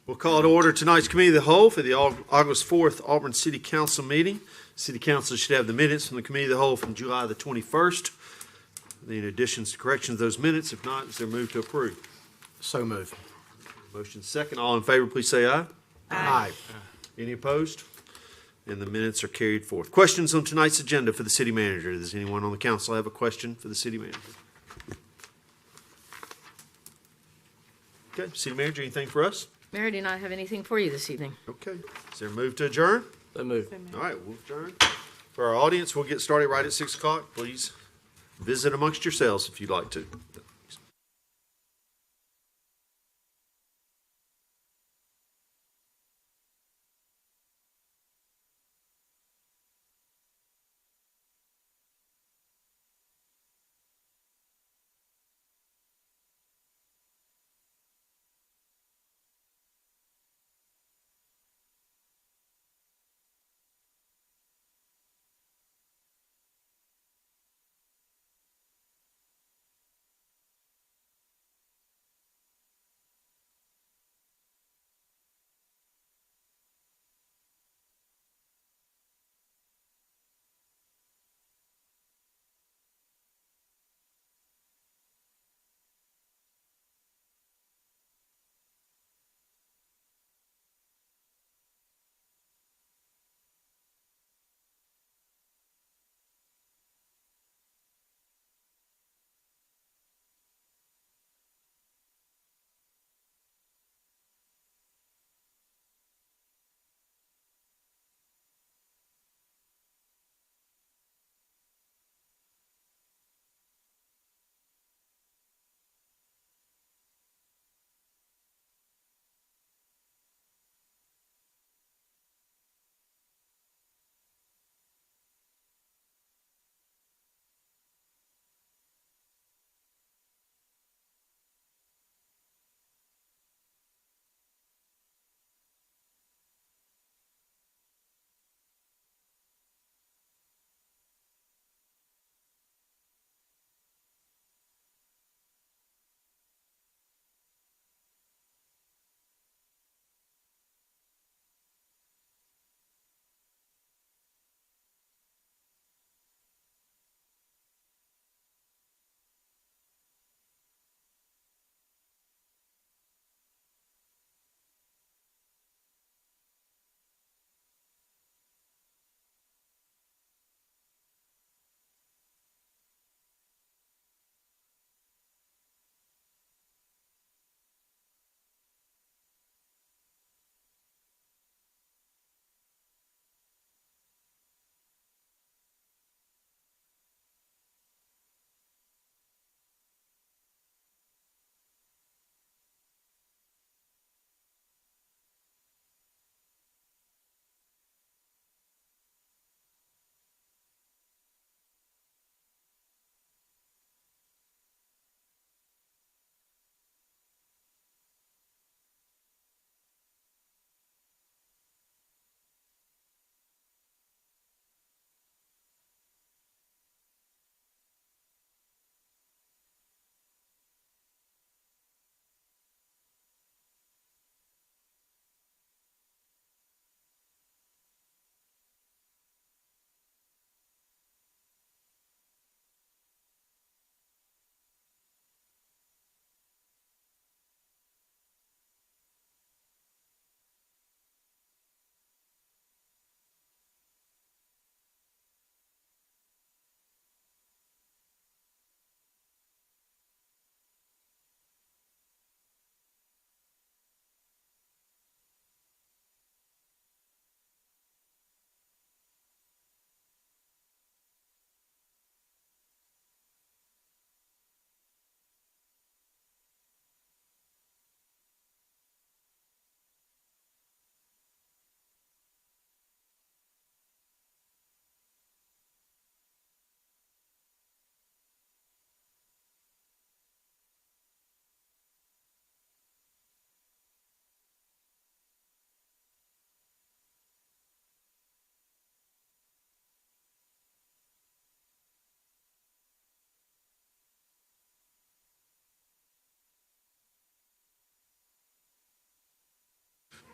We'll call to order tonight's Committee of the Whole for the August 4th Auburn City Council meeting. City Council should have the minutes from the Committee of the Whole from July the 21st. Any additions to corrections of those minutes? If not, is there a move to approve? So move. Motion second. All in favor, please say aye. Aye. Any opposed? And the minutes are carried forth. Questions on tonight's agenda for the city manager? Does anyone on the council have a question for the city manager? Okay, city manager, anything for us? Mayor, do not have anything for you this evening. Okay. Is there a move to adjourn? So move. All right, we'll adjourn. For our audience, we'll get started right at 6 o'clock. Please visit amongst yourselves if you'd like to.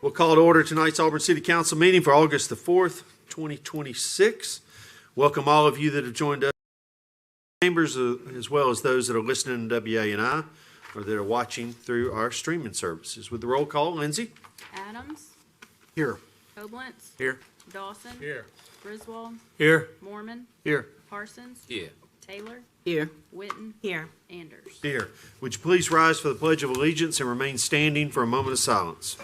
We'll call to order tonight's Auburn City Council meeting for August the 4th, 2026. Welcome all of you that have joined us in chambers, as well as those that are listening to WANI or that are watching through our streaming services. With the roll call, Lindsay? Adams, Here. Koblenz, Here. Dawson, Here. Griswold, Here. Mormon, Here. Parsons, Yeah. Taylor, Here. Witten, Here. Anders. Here. Would you please rise for the Pledge of Allegiance and remain standing for a moment of silence?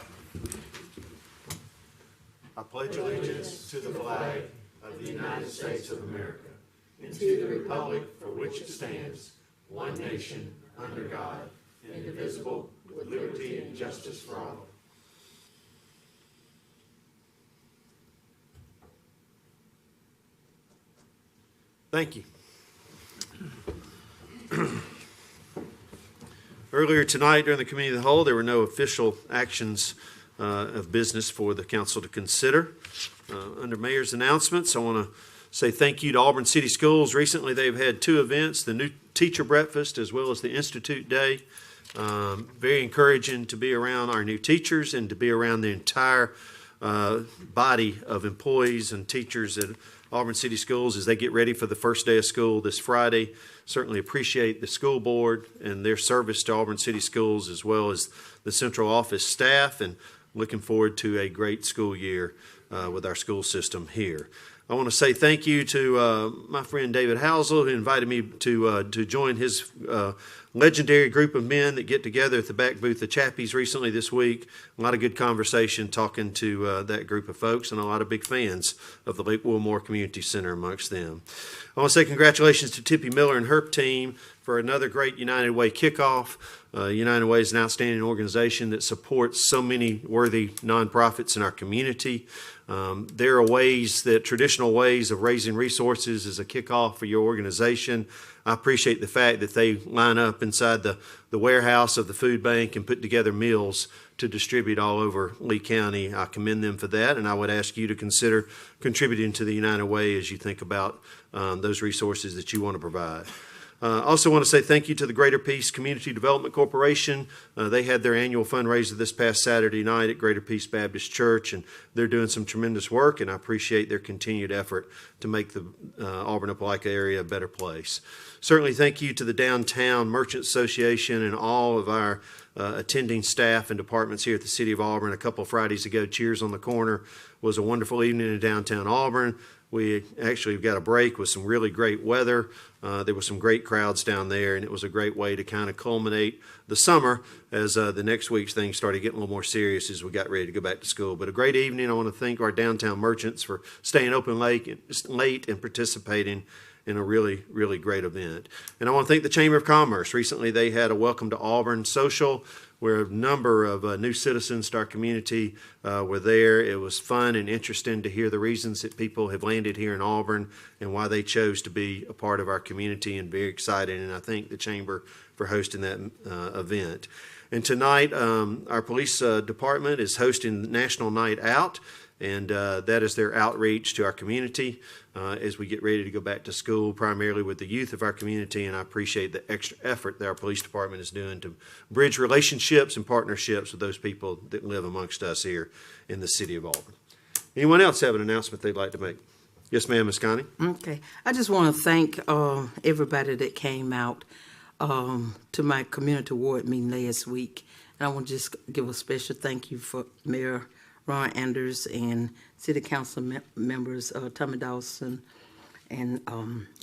I pledge allegiance to the flag of the United States of America and to the republic for which it stands, one nation, under God, indivisible, with liberty and justice for all. Thank you. Earlier tonight during the Committee of the Whole, there were no official actions of business for the council to consider. Under Mayor's announcements, I want to say thank you to Auburn City Schools. Recently, they've had two events, the new teacher breakfast as well as the Institute Day. Very encouraging to be around our new teachers and to be around the entire body of employees and teachers at Auburn City Schools as they get ready for the first day of school this Friday. Certainly appreciate the school board and their service to Auburn City Schools as well as the central office staff, and looking forward to a great school year with our school system here. I want to say thank you to my friend David Housel, who invited me to join his legendary group of men that get together at the back booth of Chappie's recently this week. A lot of good conversation talking to that group of folks, and a lot of big fans of the Lake Wilmore Community Center amongst them. I want to say congratulations to Tippy Miller and her team for another great United Way kickoff. United Way is an outstanding organization that supports so many worthy nonprofits in our community. There are ways that traditional ways of raising resources as a kickoff for your organization. I appreciate the fact that they line up inside the warehouse of the food bank and put together meals to distribute all over Lee County. I commend them for that, and I would ask you to consider contributing to the United Way as you think about those resources that you want to provide. I also want to say thank you to the Greater Peace Community Development Corporation. They had their annual fundraiser this past Saturday night at Greater Peace Baptist Church, and they're doing some tremendous work, and I appreciate their continued effort to make the Auburn-Opelika area a better place. Certainly thank you to the Downtown Merchants Association and all of our attending staff and departments here at the City of Auburn. A couple of Fridays ago, Cheers on the Corner was a wonderful evening in downtown Auburn. We actually got a break with some really great weather. There were some great crowds down there, and it was a great way to kind of culminate the summer as the next week's things started getting a little more serious as we got ready to go back to school. But a great evening. I want to thank our downtown merchants for staying open late and participating in a really, really great event. And I want to thank the Chamber of Commerce. Recently, they had a Welcome to Auburn social where a number of new citizens to our community were there. It was fun and interesting to hear the reasons that people have landed here in Auburn and why they chose to be a part of our community, and very exciting. And I thank the Chamber for hosting that event. And tonight, our police department is hosting National Night Out, and that is their outreach to our community as we get ready to go back to school, primarily with the youth of our community. And I appreciate the extra effort that our police department is doing to bridge relationships and partnerships with those people that live amongst us here in the city of Auburn. Anyone else have an announcement they'd like to make? Yes, ma'am, Ms. Connie. Okay. I just want to thank everybody that came out to my community ward meeting last week. And I want to just give a special thank you for Mayor Ron Anders and City Council members Tommy Dawson and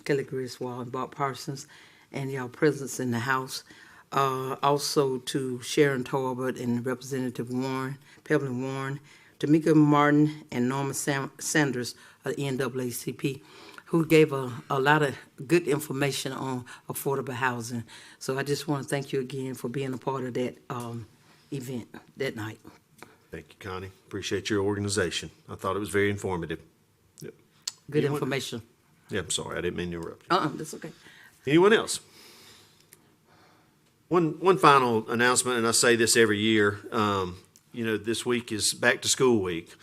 Kelly Griswold and Bob Parsons, and y'all presence in the House. Also to Sharon Talbot and Representative Warren, Pebblin Warren, Tamika Martin and Norma Sanders of the NAACP, who gave a lot of good information on affordable housing. So I just want to thank you again for being a part of that event that night. Thank you, Connie. Appreciate your organization. I thought it was very informative. Yep. Good information. Yeah, I'm sorry. I didn't mean to interrupt you. That's okay. Anyone else? One final announcement, and I say this every year. This week is back to school week.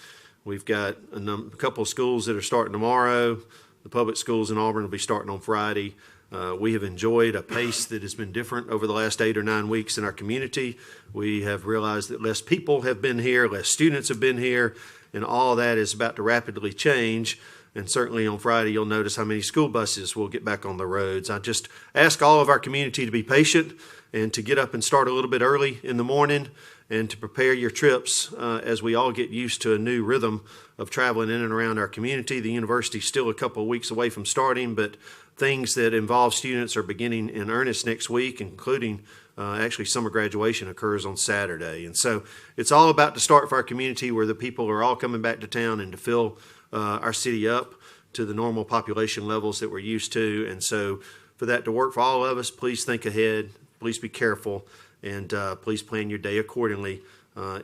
We've got a couple of schools that are starting tomorrow. The public schools in Auburn will be starting on Friday. We have enjoyed a pace that has been different over the last 8 or 9 weeks in our community. We have realized that less people have been here, less students have been here, and all that is about to rapidly change. And certainly on Friday, you'll notice how many school buses will get back on the roads. I just ask all of our community to be patient and to get up and start a little bit early in the morning and to prepare your trips as we all get used to a new rhythm of traveling in and around our community. The university's still a couple of weeks away from starting, but things that involve students are beginning in earnest next week, including actually summer graduation occurs on Saturday. And so it's all about to start for our community where the people are all coming back to town and to fill our city up to the normal population levels that we're used to. And so for that to work for all of us, please think ahead, please be careful, and please plan your day accordingly.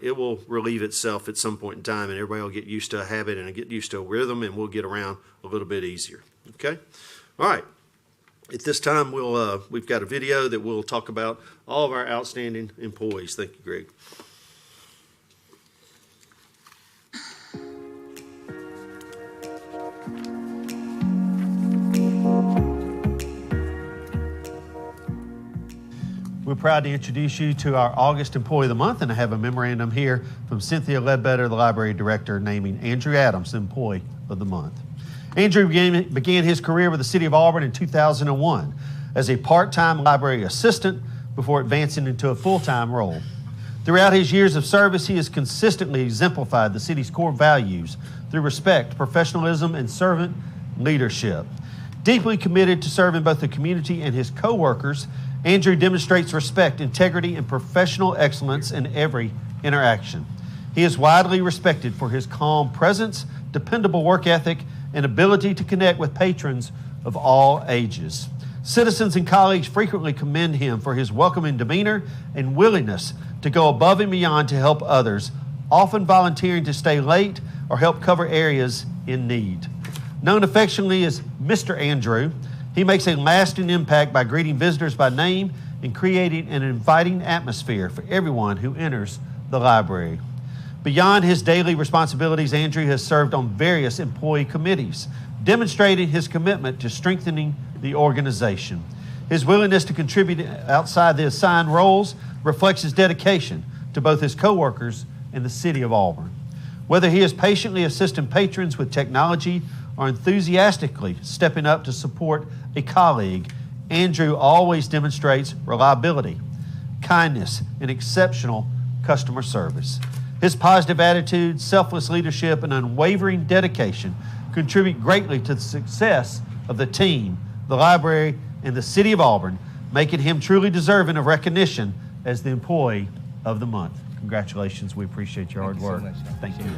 It will relieve itself at some point in time, and everybody will get used to a habit and get used to a rhythm, and we'll get around a little bit easier. Okay? All right. At this time, we've got a video that will talk about all of our outstanding employees. Thank you, Greg. We're proud to introduce you to our August Employee of the Month, and I have a memorandum here from Cynthia Ledbetter, the Library Director, naming Andrew Adams the Employee of the Month. Andrew began his career with the City of Auburn in 2001 as a part-time library assistant before advancing into a full-time role. Throughout his years of service, he has consistently exemplified the city's core values through respect, professionalism, and servant leadership. Deeply committed to serving both the community and his co-workers, Andrew demonstrates respect, integrity, and professional excellence in every interaction. He is widely respected for his calm presence, dependable work ethic, and ability to connect with patrons of all ages. Citizens and colleagues frequently commend him for his welcoming demeanor and willingness to go above and beyond to help others, often volunteering to stay late or help cover areas in need. Known affectionately as Mr. Andrew, he makes a lasting impact by greeting visitors by name and creating an inviting atmosphere for everyone who enters the library. Beyond his daily responsibilities, Andrew has served on various employee committees, demonstrating his commitment to strengthening the organization. His willingness to contribute outside the assigned roles reflects his dedication to both his coworkers and the City of Auburn. Whether he is patiently assisting patrons with technology or enthusiastically stepping up to support a colleague, Andrew always demonstrates reliability, kindness, and exceptional customer service. His positive attitude, selfless leadership, and unwavering dedication contribute greatly to the success of the team, the library, and the City of Auburn, making him truly deserving of recognition as the Employee of the Month. Congratulations. We appreciate your hard work. Thank you.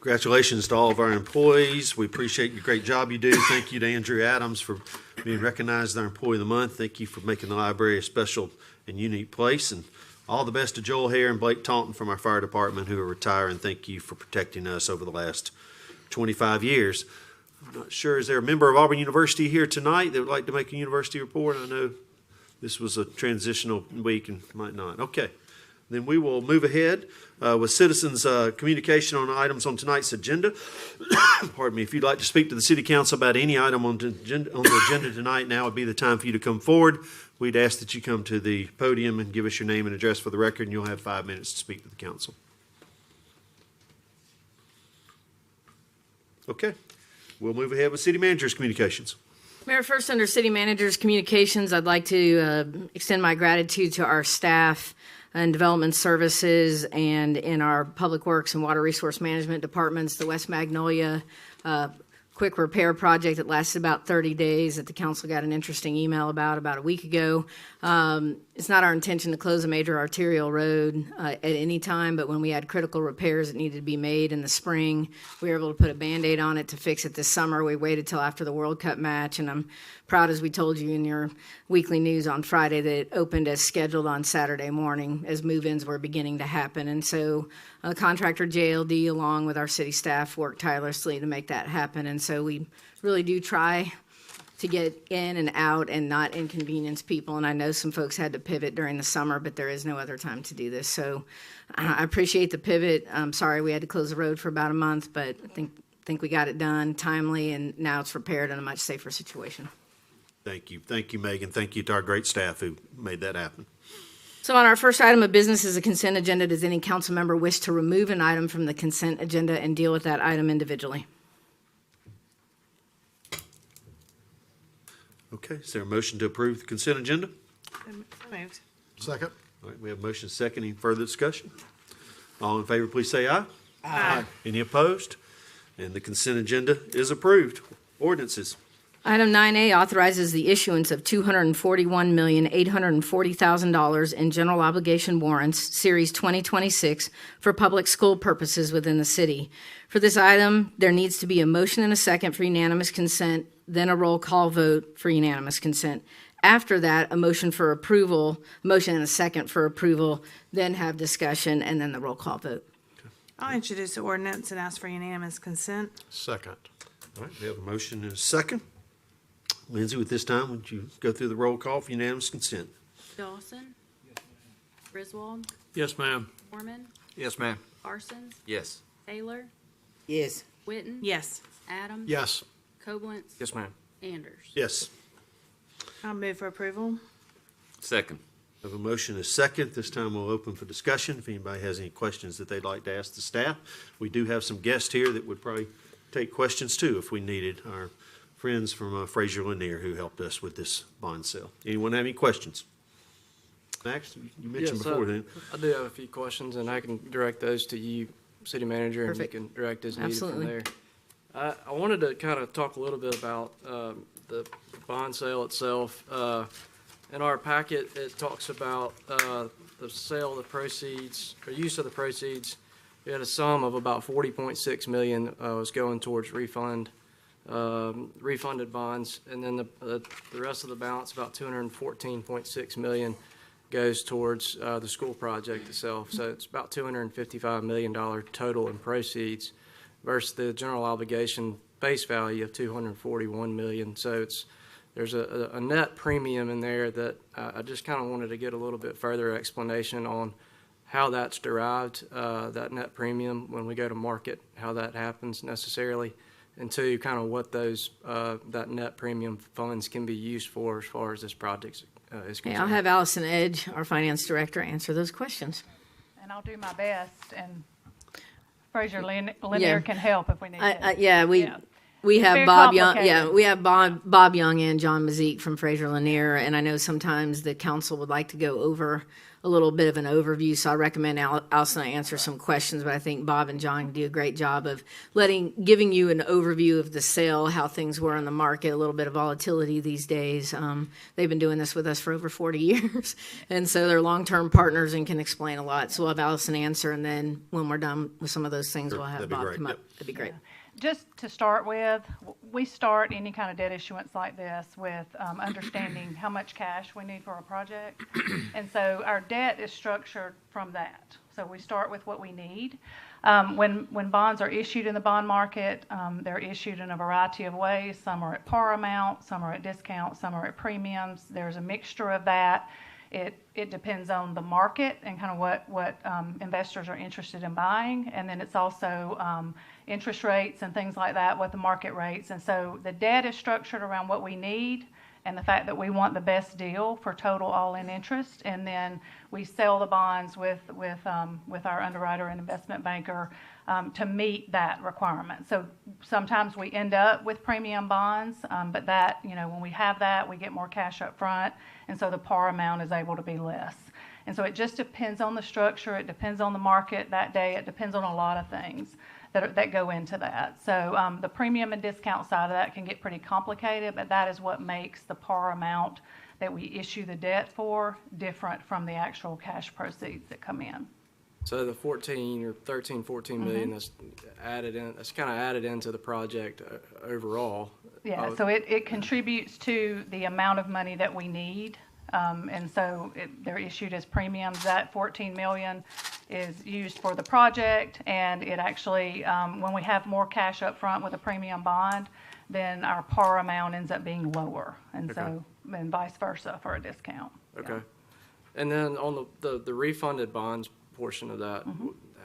Congratulations to all of our employees. We appreciate the great job you do. Thank you to Andrew Adams for being recognized as our Employee of the Month. Thank you for making the library a special and unique place. And all the best to Joel Hare and Blake Taunton from our fire department who are retiring. Thank you for protecting us over the last 25 years. I'm not sure, is there a member of Auburn University here tonight that would like to make a university report? I know this was a transitional week and might not. Okay. Then we will move ahead with citizens' communication on items on tonight's agenda. Pardon me. If you'd like to speak to the city council about any item on the agenda tonight, now would be the time for you to come forward. We'd ask that you come to the podium and give us your name and address for the record, and you'll have 5 minutes to speak to the council. Okay. We'll move ahead with city manager's communications. Mayor, first under City Manager's Communications, I'd like to extend my gratitude to our staff and Development Services and in our Public Works and Water Resource Management departments, the West Magnolia quick repair project that lasted about 30 days that the council got an interesting email about a week ago. It's not our intention to close a major arterial road at any time, but when we had critical repairs that needed to be made in the spring, we were able to put a Band-Aid on it to fix it this summer. We waited till after the World Cup match, and I'm proud, as we told you in your weekly news on Friday, that it opened as scheduled on Saturday morning as move-ins were beginning to happen. And so contractor JLD, along with our city staff, worked tirelessly to make that happen. And so we really do try to get in and out and not inconvenience people. And I know some folks had to pivot during the summer, but there is no other time to do this. So I appreciate the pivot. I'm sorry we had to close the road for about a month, but I think we got it done timely, and now it's repaired in a much safer situation. Thank you. Thank you, Megan. Thank you to our great staff who made that happen. So on our first item of business is a consent agenda. Does any council member wish to remove an item from the consent agenda and deal with that item individually? Okay, is there a motion to approve the consent agenda? So moved. Second. All right, we have a motion second. Any further discussion? All in favor, please say aye. Aye. Any opposed? And the consent agenda is approved. Ordinances. Item 9A authorizes the issuance of $241,840,000 in general obligation warrants, Series 2026, for public school purposes within the city. For this item, there needs to be a motion and a second for unanimous consent, then a roll call vote for unanimous consent. After that, a motion for approval, motion and a second for approval, then have discussion, and then the roll call vote. I'll introduce the ordinance and ask for unanimous consent. Second. All right, we have a motion and a second. Lindsay, with this time, would you go through the roll call for unanimous consent? Dawson. Griswold. Yes, ma'am. Foreman. Yes, ma'am. Parsons. Yes. Taylor. Yes. Witten. Yes. Adams. Yes. Koblenz. Yes, ma'am. Anders. Yes. I'll move for approval. Second. We have a motion and a second. This time we'll open for discussion. If anybody has any questions that they'd like to ask the staff. We do have some guests here that would probably take questions too if we needed. Our friends from Fraser Lanier who helped us with this bond sale. Anyone have any questions? Max, you mentioned Yes, before then. I do have a few questions, and I can direct those to you, city manager, Perfect. and you can direct as needed Absolutely. from there. I wanted to kind of talk a little bit about the bond sale itself. In our packet, it talks about the sale of the proceeds, or use of the proceeds. We had a sum of about $40.6 million was going towards refunded bonds, and then the rest of the balance, about $214.6 million, goes towards the school project itself. So it's about $255 million total in proceeds versus the general obligation base value of $241 million. So there's a net premium in there that I just kind of wanted to get a little bit further explanation on how that's derived, that net premium when we go to market, how that happens necessarily, and two, kind of what those that net premium funds can be used for as far as this project is Okay, concerned. I'll have Allison Edge, our finance director, answer those questions. And I'll do my best, and Fraser Lanier Yeah. can help if we need to. Yeah, we It's have very Bob Young. Yeah, complicated. we have Bob Young and John Mazik from Fraser Lanier, and I know sometimes the council would like to go over a little bit of an overview. So I recommend Allison and I answer some questions, but I think Bob and John do a great job of giving you an overview of the sale, how things were in the market, a little bit of volatility these days. They've been doing this with us for over 40 years, and so they're long-term partners and can explain a lot. So we'll have Allison answer, and then when we're done with some of those things, we'll have that'd be Bob great. come up. Yep. That'd be great. Just to start with, we start any kind of debt issuance like this with understanding how much cash we need for a project. And so our debt is structured from that. So we start with what we need. When bonds are issued in the bond market, they're issued in a variety of ways. Some are at par amount, some are at discount, some are at premiums. There's a mixture of that. It depends on the market and kind of what investors are interested in buying. And then it's also interest rates and things like that, what the market rates. And so the debt is structured around what we need and the fact that we want the best deal for total all-in interest. And then we sell the bonds with our underwriter and investment banker to meet that requirement. So sometimes we end up with premium bonds, but that, when we have that, we get more cash up front, and so the par amount is able to be less. And so it just depends on the structure, it depends on the market that day, it depends on a lot of things that go into that. So the premium and discount side of that can get pretty complicated, but that is what makes the par amount that we issue the debt for different from the actual cash proceeds that come in. So the 14 million that's added in, that's kind of added into the project overall. Yeah, so it contributes to the amount of money that we need. And so they're issued as premiums. That 14 million is used for the project, and it actually, when we have more cash up front with a premium bond, then our par amount ends up being lower, and so, and vice versa for a discount. Okay. Yeah. And then on the refunded bonds portion of that,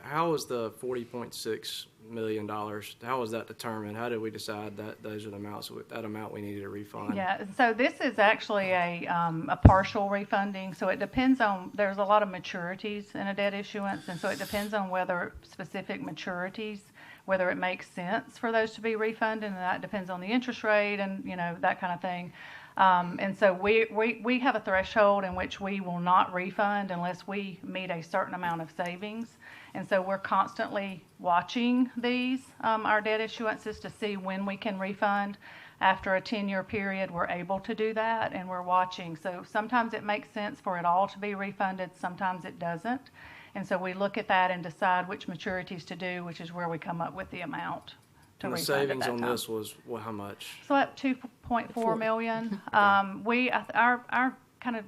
how is the $40.6 million, how was that determined? How did we decide that those are the amounts, that amount we needed to refund? Yeah, so this is actually a partial refunding, so it depends on, there's a lot of maturities in a debt issuance, and so it depends on whether specific maturities, whether it makes sense for those to be refunded, and that depends on the interest rate and, that kind of thing. And so we have a threshold in which we will not refund unless we meet a certain amount of savings. And so we're constantly watching these, our debt issuances, to see when we can refund. After a 10-year period, we're able to do that, and we're watching. So sometimes it makes sense for it all to be refunded, sometimes it doesn't. And so we look at that and decide which maturities to do, which is where we come up with the amount to And the refund at savings that on time. this was, how much? So at 2.4 million, our kind of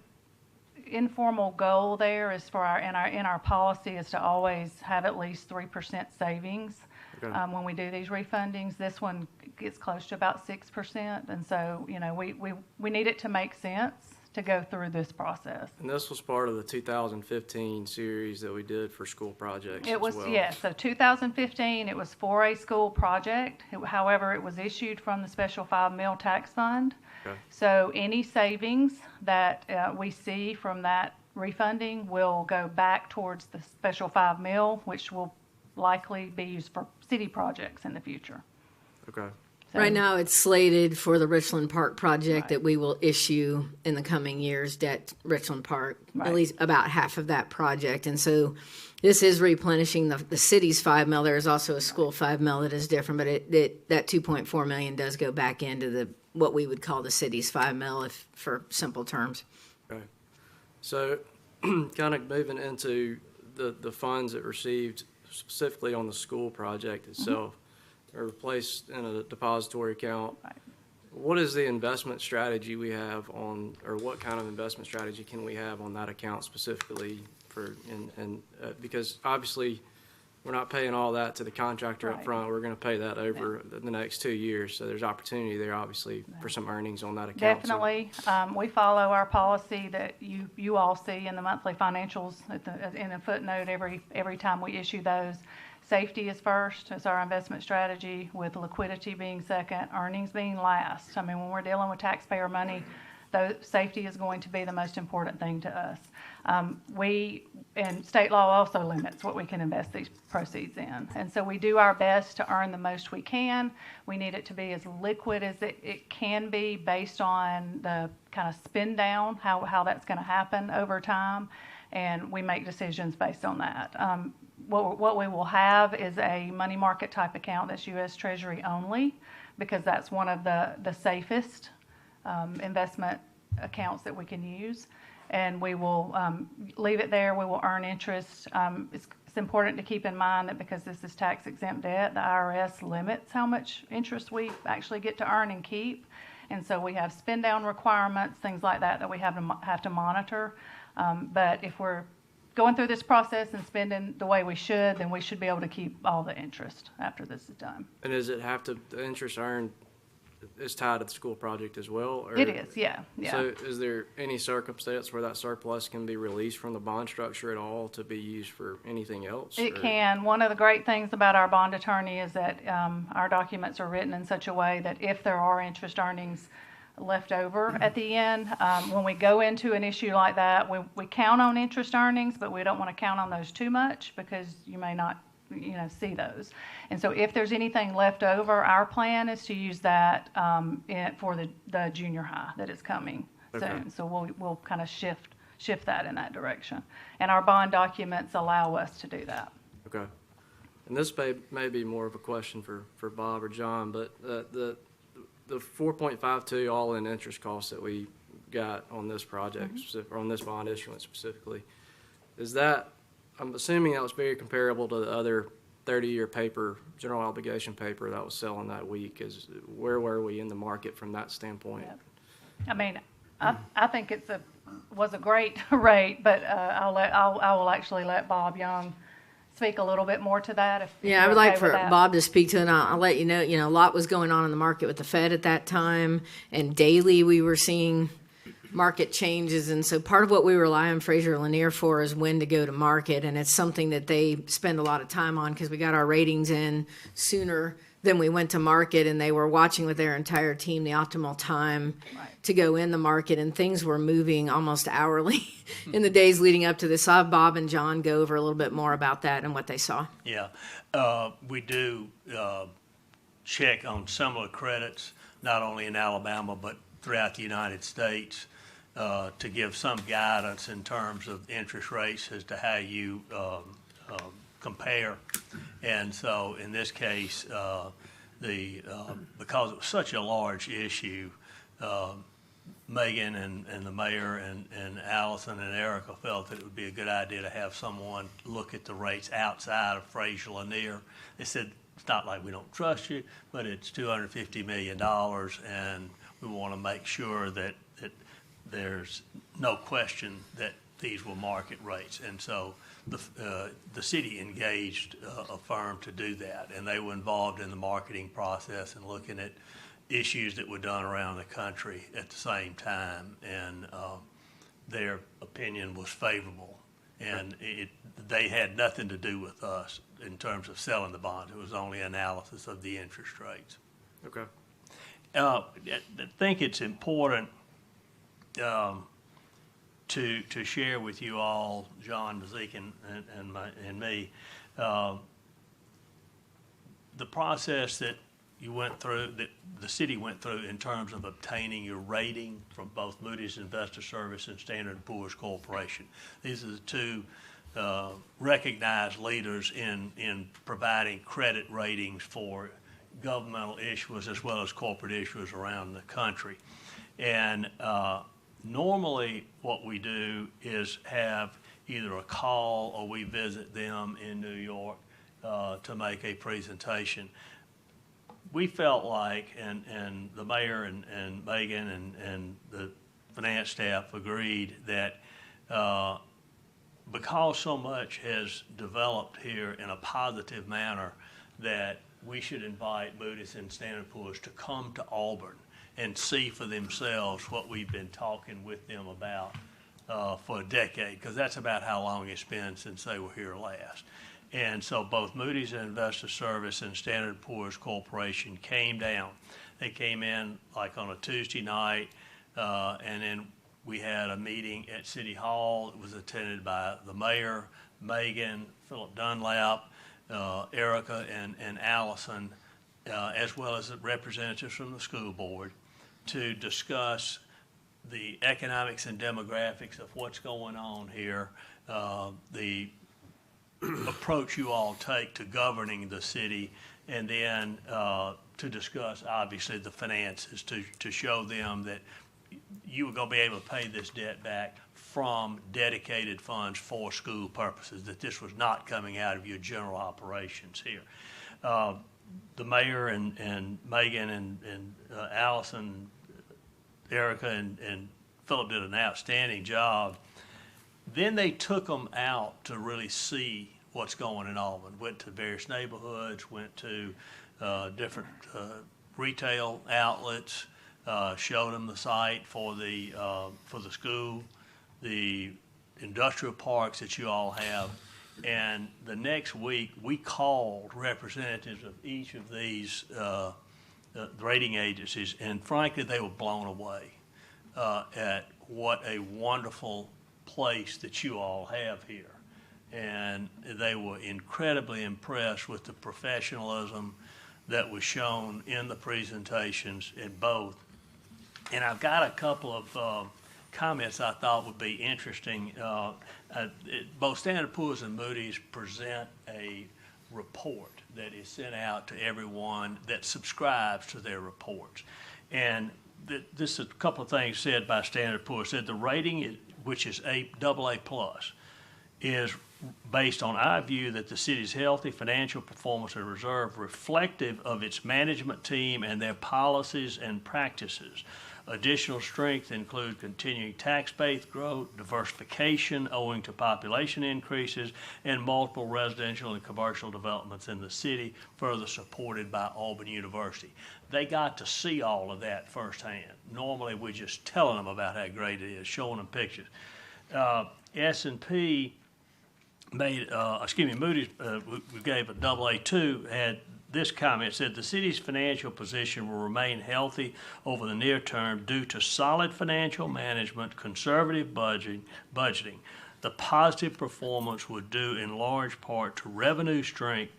informal goal there is for in our policy is to always have at least 3% savings when we do these refundings. This one gets close to about 6%, and so we need it to make sense to go through this process. And this was part of the 2015 series that we did for school projects It was, as well. yes, so 2015, it was for a school project. However, it was issued from the Special 5 Mil Tax Fund. Okay. So any savings that we see from that refunding will go back towards the Special 5 Mil, which will likely be used for city projects in the future. Okay. So- Right now, it's slated for the Richland Park project Right. that we will issue in the coming years, debt Richland Park, Right. at least about half of that project. And so this is replenishing the city's 5 mil. There is also a school 5 mil that is different, but that 2.4 million does go back into what we would call the city's 5 mil, for simple terms. Okay. So kind of moving into the funds that received specifically on the school project itself, are placed in a depository account. Right. What is the investment strategy we have on, or what kind of investment strategy can we have on that account specifically because obviously we're not paying all that to the contractor up Right. front. We're going to pay that over the next 2 years. So there's opportunity there, obviously, for some earnings on that account. So- Definitely. We follow our policy that you all see in the monthly financials in a footnote every time we issue those. Safety is first, is our investment strategy, with liquidity being second, earnings being last. I mean, when we're dealing with taxpayer money, safety is going to be the most important thing to us. And state law also limits what we can invest these proceeds in. And so we do our best to earn the most we can. We need it to be as liquid as it can be based on the kind of spin down, how that's going to happen over time. and we make decisions based on that. What we will have is a money market type account that's U.S. Treasury only, because that's one of the safest investment accounts that we can use. And we will leave it there. We will earn interest. It's important to keep in mind that because this is tax exempt debt, the IRS limits how much interest we actually get to earn and keep. And so we have spend down requirements, things like that, that we have to monitor. But if we're going through this process and spending the way we should, then we should be able to keep all the interest after this is done. And does it have to, the interest earned is tied to the school project as well? Or? It is, yeah. So is there any circumstance where that surplus can be released from the bond structure at all to be used for anything else? It or? can. One of the great things about our bond attorney is that our documents are written in such a way that if there are interest earnings left over at the end, when we go into an issue like that, we count on interest earnings, but we don't want to count on those too much because you may not see those. And so if there's anything left over, our plan is to use that for the junior high that is coming soon. So we'll kind of shift that in that direction. And our bond documents allow us to do that. Okay. And this may be more of a question for Bob or John, but the 4.52 all-in interest costs that we got on this project, or on this bond issuance specifically, is that, I'm assuming that was very comparable to the other 30-year paper, general obligation paper that was selling that week. Where were we in the market from that standpoint? Yep. I mean, I think was a great rate, but I will actually let Bob Young speak a little bit more to that. If Yeah, I you're would like okay for with that. Bob to speak to it, and I'll let you know, a lot was going on in the market with the Fed at that time, and daily we were seeing market changes, and so part of what we rely on Fraser Lanier for is when to go to market, and it's something that they spend a lot of time on because we got our ratings in sooner than we went to market, and they were watching with their entire team the optimal time to go in the market, and things were moving almost hourly in the days leading up to this. So I'll have Bob and John go over a little bit more about that and what they saw. Yeah, we do check on similar credits, not only in Alabama, but throughout the United States, to give some guidance in terms of interest rates as to how you compare. And so in this case, because it was such a large issue, Megan and the mayor and Allison and Erica felt that it would be a good idea to have someone look at the rates outside of Fraser Lanier. They said, it's not like we don't trust you, but it's $250 million, and we want to make sure that there's no question that these were market rates. And so the city engaged a firm to do that, and they were involved in the marketing process and looking at issues that were done around the country at the same time, and their opinion was favorable. And they had nothing to do with us in terms of selling the bonds. It was only analysis of the interest rates. Okay. I think it's important to share with you all, John, Zeke, and me, the process that you went through, that the city went through in terms of obtaining your rating from both Moody's Investor Service and Standard & Poor's Corporation. These are the two recognized leaders in providing credit ratings for governmental issuers as well as corporate issuers around the country. And normally what we do is have either a call or we visit them in New York to make a presentation. We felt like, and the mayor and Megan and the finance staff agreed that because so much has developed here in a positive manner, that we should invite Moody's and Standard & Poor's to come to Auburn and see for themselves what we've been talking with them about for a decade, because that's about how long it's been since they were here last. And so both Moody's and Investor Service and Standard & Poor's Corporation came down. They came in like on a Tuesday night, and then we had a meeting at City Hall. It was attended by the mayor, Megan, Philip Dunlap, Erica, and Allison, as well as the representatives from the school board, to discuss the economics and demographics of what's going on here the approach you all take to governing the city, and then to discuss, obviously, the finances, to show them that you were going to be able to pay this debt back from dedicated funds for school purposes, that this was not coming out of your general operations here. The mayor and Megan and Allison, Erica and Philip did an outstanding job. Then they took them out to really see what's going in Auburn. Went to various neighborhoods, went to different retail outlets, showed them the site for the school, the industrial parks that you all have. And the next week, we called representatives of each of these rating agencies, and frankly, they were blown away at what a wonderful place that you all have here. And they were incredibly impressed with the professionalism that was shown in the presentations in both. And I've got a couple of comments I thought would be interesting. Both Standard & Poor's and Moody's present a report that is sent out to everyone that subscribes to their reports. And this is a couple of things said by Standard & Poor's. Said the rating, which is AA+, is based on our view that the city's healthy financial performance and reserve reflective of its management team and their policies and practices. Additional strength include continuing tax-based growth, diversification owing to population increases, and multiple residential and commercial developments in the city, further supported by Auburn University. They got to see all of that firsthand. Normally, we're just telling them about how great it is, showing them pictures. S&P made, Moody's, we gave a AA2, had this comment, said the city's financial position will remain healthy over the near term due to solid financial management, conservative budgeting. The positive performance would due in large part to revenue strength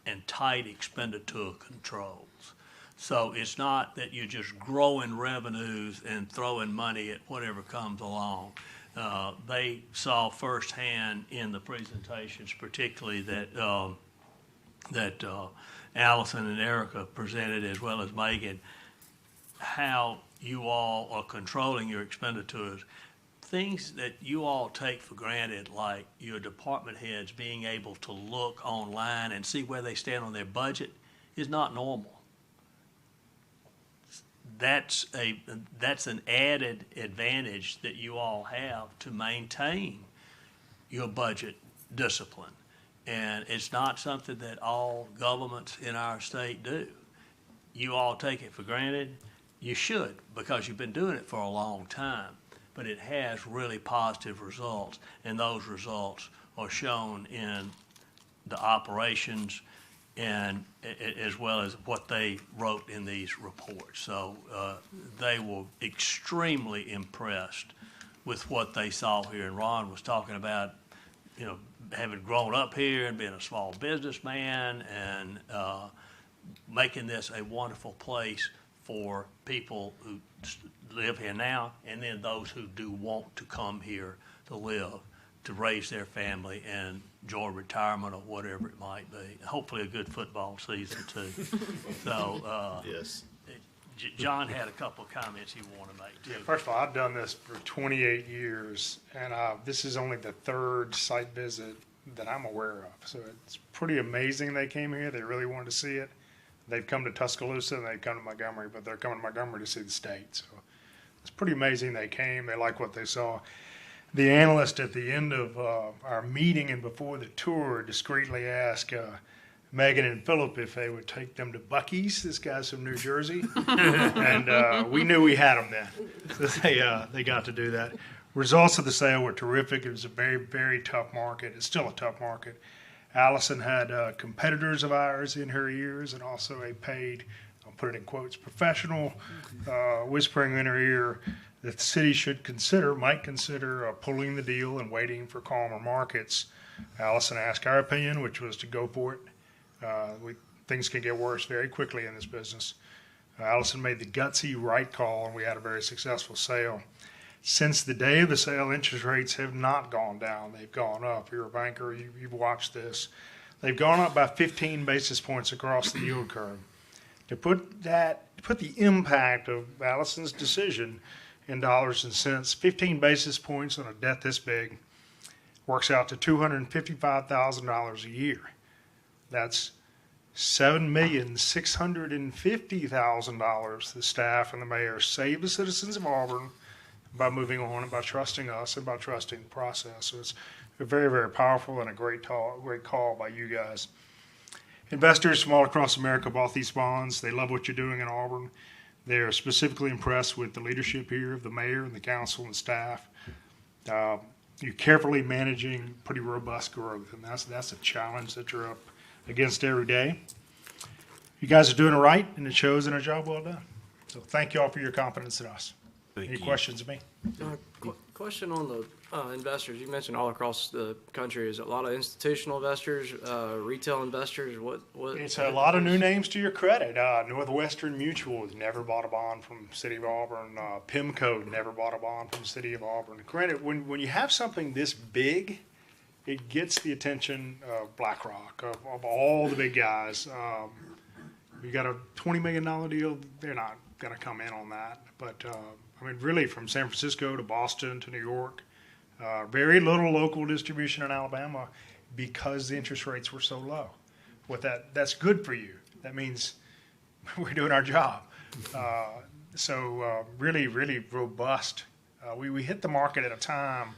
and tight expenditure controls. So it's not that you're just growing revenues and throwing money at whatever comes along. They saw firsthand in the presentations, particularly that Allison and Erica presented, as well as Megan, how you all are controlling your expenditures. Things that you all take for granted, like your department heads being able to look online and see where they stand on their budget, is not normal. That's an added advantage that you all have to maintain your budget discipline. And it's not something that all governments in our state do. You all take it for granted. You should, because you've been doing it for a long time. But it has really positive results, and those results are shown in the operations and as well as what they wrote in these reports. So they were extremely impressed with what they saw here. And Ron was talking about, you know, having grown up here and being a small businessman and making this a wonderful place for people who live here now, and then those who do want to come here to live, to raise their family and enjoy retirement or whatever it might be. Hopefully a good football season too. So Yes. John had a couple of comments he wanted to make too. First of all, I've done this for 28 years, and this is only the third site visit that I'm aware of. So it's pretty amazing they came here. They really wanted to see it. They've come to Tuscaloosa and they've come to Montgomery, but they're coming to Montgomery to see the state. So it's pretty amazing they came. They like what they saw. The analyst at the end of our meeting and before the tour discreetly asked Megan and Philip if they would take them to Buc-ee's. This guy's from New Jersey. And we knew we had them then. So they got to do that. Results of the sale were terrific. It was a very, very tough market. It's still a tough market. Allison had competitors of ours in her ears and also a paid, I'll put it in quotes, professional whispering in her ear that the city might consider pulling the deal and waiting for calmer markets. Allison asked our opinion, which was to go for it. Things can get worse very quickly in this business. Allison made the gutsy right call, and we had a very successful sale. Since the day of the sale, interest rates have not gone down. They've gone up. You're a banker, you've watched this. They've gone up by 15 basis points across the yield curve. To put the impact of Allison's decision in dollars and cents, 15 basis points on a debt this big works out to $255,000 a year. That's $7,650,000 the staff and the mayor save the citizens of Auburn by moving on and by trusting us and by trusting the process. So it's a very, very powerful and a great call by you guys. Investors from all across America bought these bonds. They love what you're doing in Auburn. They're specifically impressed with the leadership here of the mayor and the council and staff. You're carefully managing pretty robust growth, and that's a challenge that you're up against every day. You guys are doing it right, and it shows in a job well done. So thank you all for your confidence in us. Any questions of me? Question on the investors. You mentioned all across the country. Is it a lot of institutional investors, retail investors? What? It's a lot of new names to your credit. Northwestern Mutual has never bought a bond from City of Auburn. PIMCO never bought a bond from City of Auburn. Granted, when you have something this big, it gets the attention of BlackRock, of all the big guys. You got a $20 million deal, they're not going to come in on that. But, I mean, really from San Francisco to Boston to New York, very little local distribution in Alabama because the interest rates were so low. That's good for you. That means we're doing our job. Really, really robust. We hit the market at a time.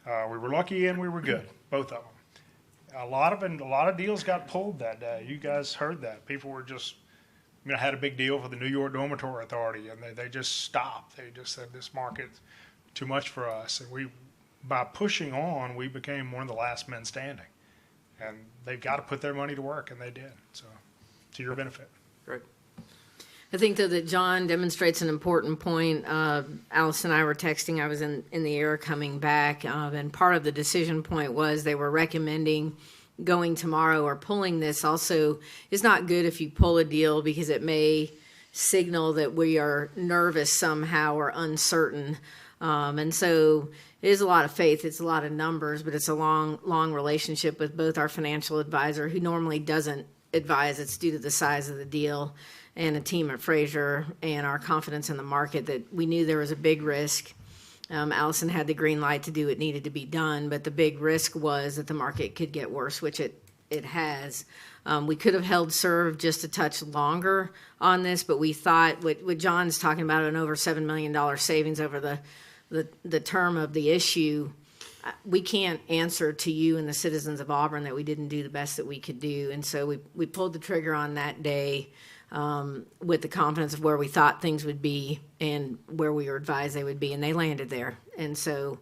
We were lucky and we were good, both of them. A lot of deals got pulled that day. You guys heard that. People were just, had a big deal for the New York Dormitory Authority, and they just stopped. They just said, this market's too much for us. And by pushing on, we became one of the last men standing. And they've got to put their money to work, and they did. So, to your benefit. Great. I think, though, that John demonstrates an important point. Alice and I were texting. I was in the air coming back, and part of the decision point was they were recommending going tomorrow or pulling this. Also, is not good if you pull a deal because it may signal that we are nervous somehow or uncertain. And so it is a lot of faith. It's a lot of numbers, but it's a long relationship with both our financial advisor, who normally doesn't advise. It's due to the size of the deal, and a team at Frazier, and our confidence in the market that we knew there was a big risk. Allison had the green light to do what needed to be done, but the big risk was that the market could get worse, which it has. We could have held serve just a touch longer on this, but we thought what John's talking about, an over $7 million savings over the term of the issue. We can't answer to you and the citizens of Auburn that we didn't do the best that we could do. And so we pulled the trigger on that day with the confidence of where we thought things would be and where we were advised they would be, and they landed there. And so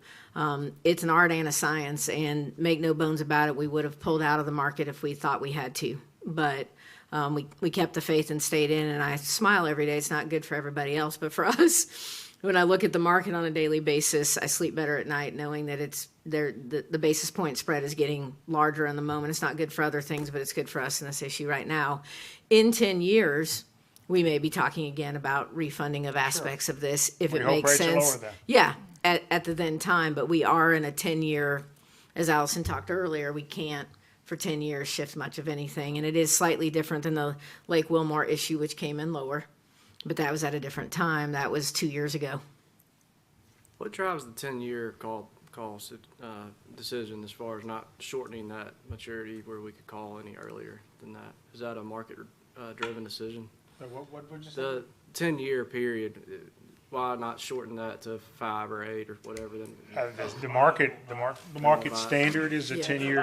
it's an art and a science, and make no bones about it, we would have pulled out of the market if we thought we had to. But we kept the faith and stayed in, and I smile every day. It's not good for everybody else, but for us, when I look at the market on a daily basis, I sleep better at night knowing that it's there. The basis point spread is getting larger in the moment. It's not good for other things, but it's good for us in this issue right now. In 10 years, we may be talking again about refunding of aspects of this if it makes sense. Yeah, at the then time, but we are in a 10-year, as Allison talked earlier, we can't for 10 years shift much of anything. And it is slightly different than the Lake Wilmore issue, which came in lower. But that was at a different time. That was 2 years ago. What drives the 10-year call decision as far as not shortening that maturity where we could call any earlier than that? Is that a market-driven decision? What would you say? The 10-year period, why not shorten that to 5 or 8 or whatever? Then The market standard is a 10-year.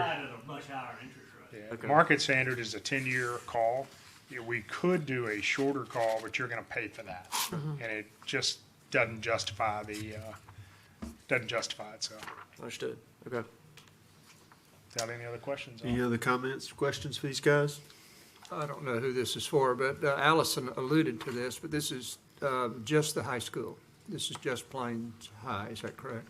Much higher interest rate. Yeah, Okay. Market standard is a 10-year call. Yeah, we could do a shorter call, but you're going to pay for that, and it just doesn't justify itself. Understood. Okay. Got any other questions? Any other comments, questions for these guys? I don't know who this is for, but Allison alluded to this, but this is just the high school. This is just Plains High, is that correct?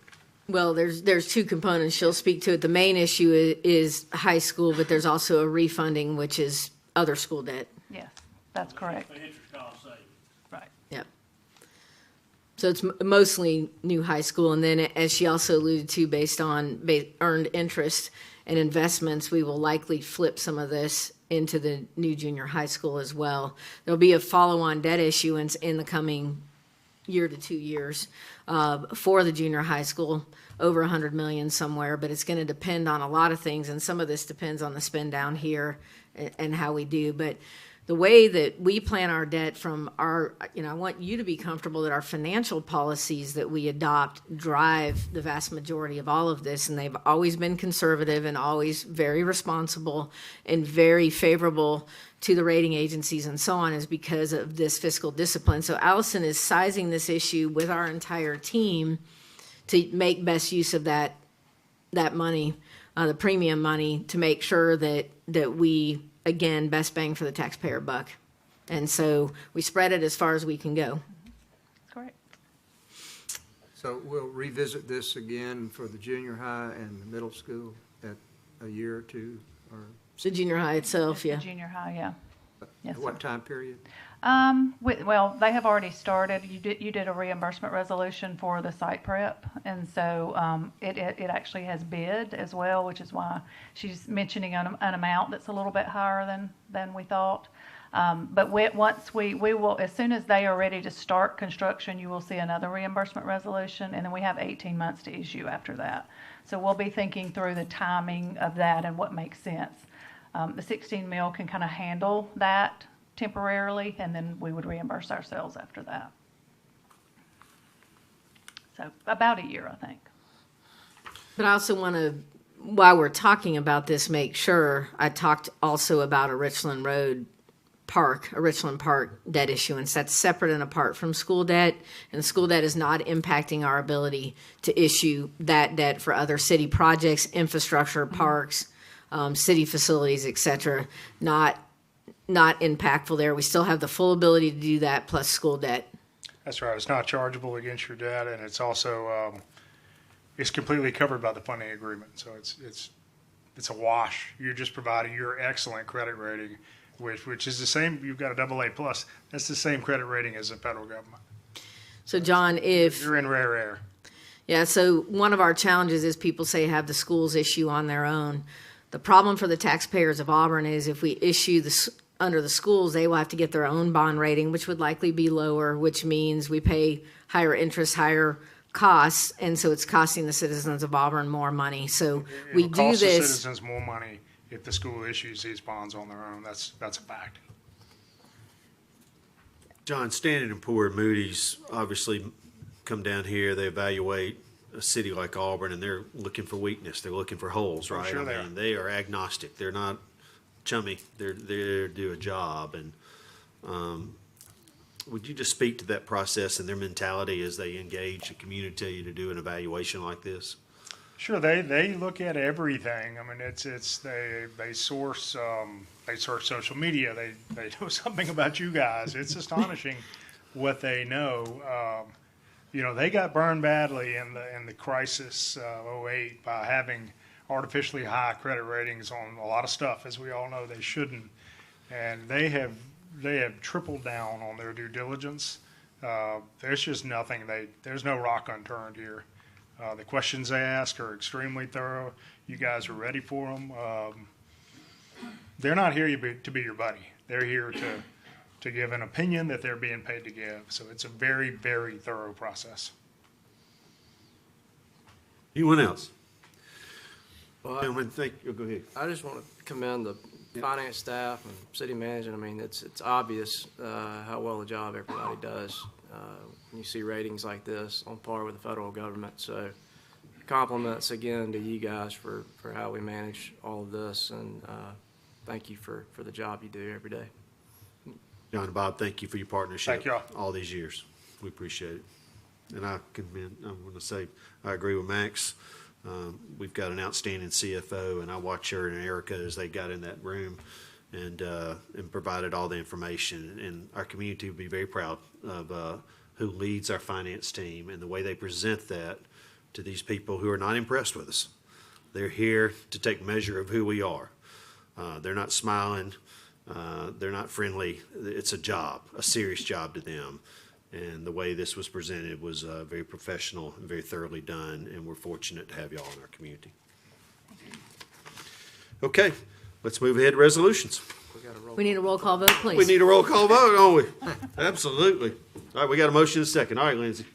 Well, there's two components. She'll speak to it. The main issue is high school, but there's also a refunding, which is other school debt. Yes, that's correct. The interest cost savings. Right. Yep. So it's mostly new high school, and then as she also alluded to, based on earned interest and investments, we will likely flip some of this into the new junior high school as well. There'll be a follow-on debt issuance in the coming year to 2 years for the junior high school, over 100 million somewhere, but it's going to depend on a lot of things, and some of this depends on the spend down here and how we do. But the way that we plan our debt from our, I want you to be comfortable that our financial policies that we adopt drive the vast majority of all of this, and they've always been conservative and always very responsible and very favorable to the rating agencies and so on, is because of this fiscal discipline. So Allison is sizing this issue with our entire team to make best use of that money, the premium money, to make sure that we, again, best bang for the taxpayer buck. And so we spread it as far as we can go. Correct. So we'll revisit this again for the junior high and the middle school at a year or two, or The junior high itself, The yeah. junior high, yeah. Yes, at what sir. time period? Well, they have already started. You did a reimbursement resolution for the site prep, and so it actually has bid as well, which is why she's mentioning an amount that's a little bit higher than we thought. But once we will, as soon as they are ready to start construction, you will see another reimbursement resolution, and then we have 18 months to issue after that. So we'll be thinking through the timing of that and what makes sense. The 16 mil can kind of handle that temporarily, and then we would reimburse ourselves after that. So about a year, I think. But I also want to, while we're talking about this, make sure I talked also about a Richland Park debt issuance. That's separate and apart from school debt, and the school debt is not impacting our ability to issue that debt for other city projects, infrastructure, parks, city facilities, et cetera. Not impactful there. We still have the full ability to do that, plus school debt. That's right. It's not chargeable against your debt, and it's also, it's completely covered by the funding agreement. So it's a wash. You're just providing your excellent credit rating, which is the same. You've got a AA plus. That's the same credit rating as the federal government. So John, if You're in rare air. Yeah, so one of our challenges is people say have the schools issue on their own. The problem for the taxpayers of Auburn is if we issue under the schools, they will have to get their own bond rating, which would likely be lower, which means we pay higher interest, higher costs, and so it's costing the citizens of Auburn more money. So we It'll do cost the this. citizens more money if the school issues these bonds on their own. That's a fact. John, Standard & Poor and Moody's obviously come down here, they evaluate a city like Auburn, and they're looking for weakness. They're looking for holes, right? sure they are. They are agnostic. They're not chummy. They're there to do a job. And would you just speak to that process and their mentality as they engage the community to do an evaluation like this? Sure, they look at everything. I mean, they source social media. They know something about you guys. It's astonishing what they know. They got burned badly in the crisis of 08 by having artificially high credit ratings on a lot of stuff, as we all know they shouldn't. And they have tripled down on their due diligence. There's just nothing. There's no rock unturned here. The questions they ask are extremely thorough. You guys are ready for them. They're not here to be your buddy. They're here to give an opinion that they're being paid to give. So it's a very, very thorough process. Anyone else? Well, Gentlemen, go ahead. I just want to commend the finance staff and city management. I mean, it's obvious how well the job everybody does when you see ratings like this on par with the federal government. So compliments again to you guys for how we manage all of this, and thank you for the job you do every day. John and Bob, thank you for your partnership. Thank y'all. All these years. We appreciate it. And I'm going to say, I agree with Max. We've got an outstanding CFO, and I watch her and Erica as they got in that room and provided all the information. And our community would be very proud of who leads our finance team and the way they present that to these people who are not impressed with us. They're here to take measure of who we are. They're not smiling. They're not friendly. It's a job, a serious job to them. And the way this was presented was very professional and very thoroughly done, and we're fortunate to have y'all in our community. Okay, let's move ahead to resolutions. We need a roll call vote, please. We need a roll call vote, don't we? Absolutely. All right, we got a motion and a second. All right, Lindsay.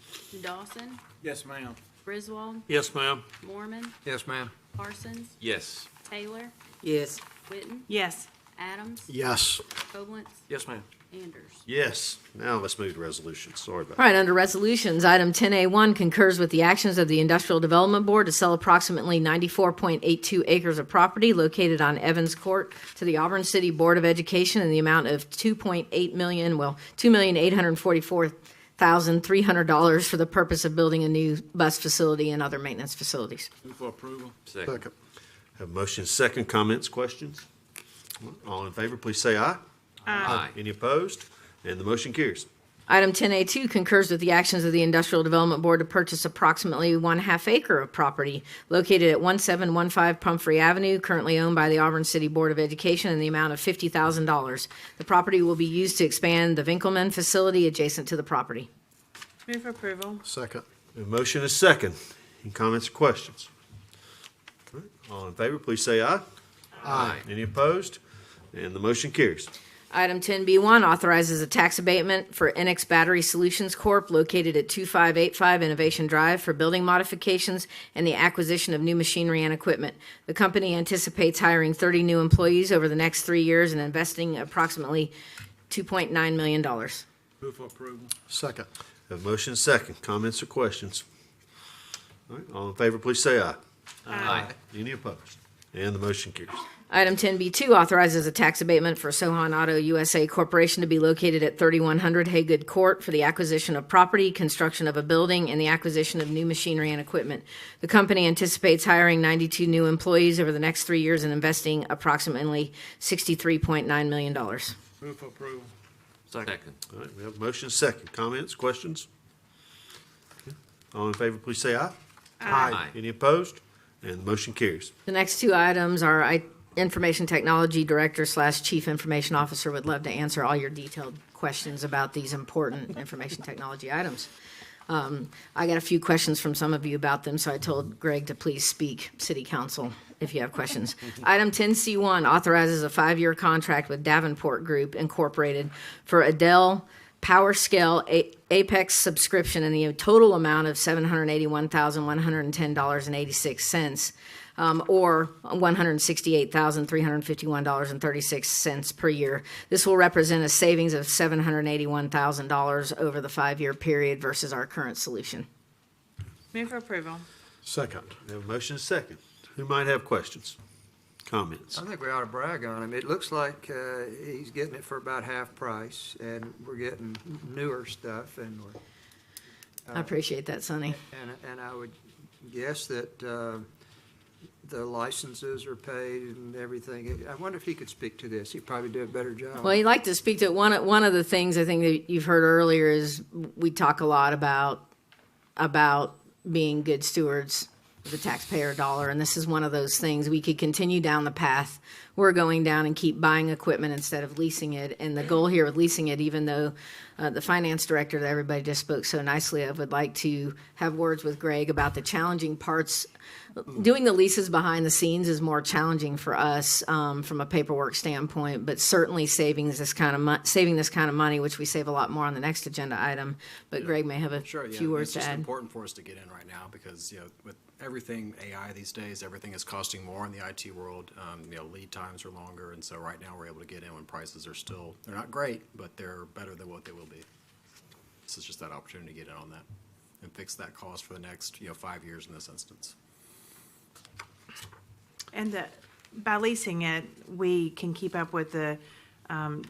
Dawson, Yes, ma'am. Griswold, Yes, ma'am. Mormon, Yes, ma'am. Parsons, Yes. Taylor, Yes. Witten, Yes. Adams, Yes. Koblenz, Yes, ma'am. Anders. Yes. Now let's move to resolutions. Sorry about All right, under resolutions, item 10A1 concurs with the actions of the Industrial Development Board to sell approximately 94.82 acres of property located on Evans Court to the Auburn City Board of Education in the amount of $2,844,300 for the purpose of building a new bus facility and other maintenance facilities. Move for approval. Second. Have a motion and a second. Comments, questions? All in favor, please say aye. Aye. Any opposed? And the motion carries. Item 10A2 concurs with the actions of the Industrial Development Board to purchase approximately 1/2 acre of property located at 1715 Pumphrey Avenue, currently owned by the Auburn City Board of Education, in the amount of $50,000. The property will be used to expand the Winkelmann facility adjacent to the property. Move for approval. Second. A motion and a second. Any comments or questions? All right, all in favor, please say aye. Aye. Any opposed? And the motion carries. Item 10B1 authorizes a tax abatement for NX Battery Solutions Corp. located at 2585 Innovation Drive for building modifications and the acquisition of new machinery and equipment. The company anticipates hiring 30 new employees over the next 3 years and investing approximately $2.9 million. Move for approval. Second. Have a motion and a second. Comments or questions? All right, all in favor, please say aye. Aye. Any opposed? And the motion carries. Item 10B2 authorizes a tax abatement for Sohan Auto USA Corporation to be located at 3100 Haygood Court for the acquisition of property, construction of a building, and the acquisition of new machinery and equipment. The company anticipates hiring 92 new employees over the next 3 years and investing approximately $63.9 million. Move for approval. Second. All right, we have a motion and a second. Comments, questions? Okay. All in favor, please say aye. Aye. Any opposed? And the motion carries. The next two items are Information Technology Director / Chief Information Officer would love to answer all your detailed questions about these important information technology items. I got a few questions from some of you about them, so I told Greg to please speak, City Council, if you have questions. Item 10C1 authorizes a 5-year contract with Davenport Group Incorporated for a Dell PowerScale Apex subscription in the total amount of $781,110.86, or $168,351.36 per year. This will represent a savings of $781,000 over the 5-year period versus our current solution. Move for approval. Second. We have a motion and a second. Who might have questions? Comments? I think we ought to brag on him. It looks like he's getting it for about half price, and we're getting newer stuff, and I appreciate that, Sonny. and I would guess that the licenses are paid and everything. I wonder if he could speak to this. He'd probably do a better job. Well, you'd like to speak to it. One of the things I think that you've heard earlier is we talk a lot about being good stewards of the taxpayer dollar, and this is one of those things. We could continue down the path we're going down and keep buying equipment instead of leasing it. And the goal here with leasing it, even though the finance director that everybody just spoke so nicely of would like to have words with Greg about the challenging parts. Doing the leases behind the scenes is more challenging for us from a paperwork standpoint, but certainly saving this kind of money, which we save a lot more on the next agenda item. But Greg may have a few words to It's just add. important for us to get in right now because, with everything AI these days, everything is costing more in the IT world. Lead times are longer, and so right now we're able to get in when prices are they're not great, but they're better than what they will be. This is just that opportunity to get in on that and fix that cost for the next, 5 years in this instance. And by leasing it, we can keep up with the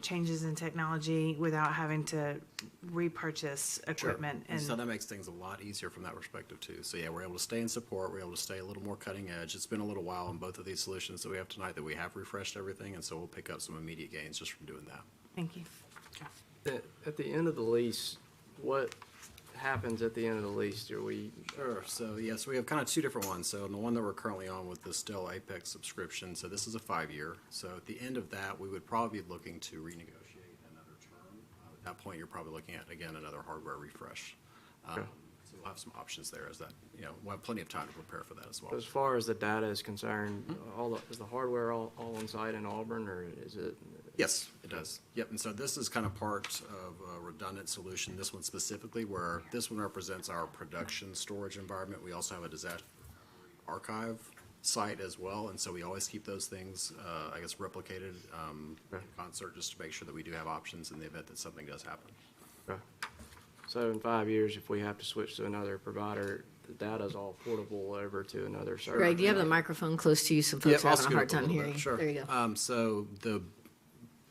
changes in technology without having to repurchase equipment. And so that makes things a lot easier from that perspective too. So yeah, we're able to stay in support. We're able to stay a little more cutting edge. It's been a little while on both of these solutions that we have tonight that we have refreshed everything, and so we'll pick up some immediate gains just from doing that. Thank you. At the end of the lease, what happens at the end of the lease? Do we? Sure. So yes, we have kind of two different ones. So the one that we're currently on with the Dell Apex subscription, so this is a 5-year. So at the end of that, we would probably be looking to renegotiate another term At that point, you're probably looking at, again, another hardware refresh. So we'll have some options there as that, we'll have plenty of time to prepare for that as well. As far as the data is concerned, is the hardware all on site in Auburn, or is it? Yes, it does. Yep, and so this is kind of part of a redundant solution, this one specifically, where this one represents our production storage environment. We also have a disaster archive site as well, and so we always keep those things, replicated in concert, just to make sure that we do have options in the event that something does happen. Okay. So in 5 years, if we have to switch to another provider, the data's all portable over to another server? Greg, do you have the microphone close to you so folks are I'll having a scoot hard up time little hearing? bit, sure. There you go. So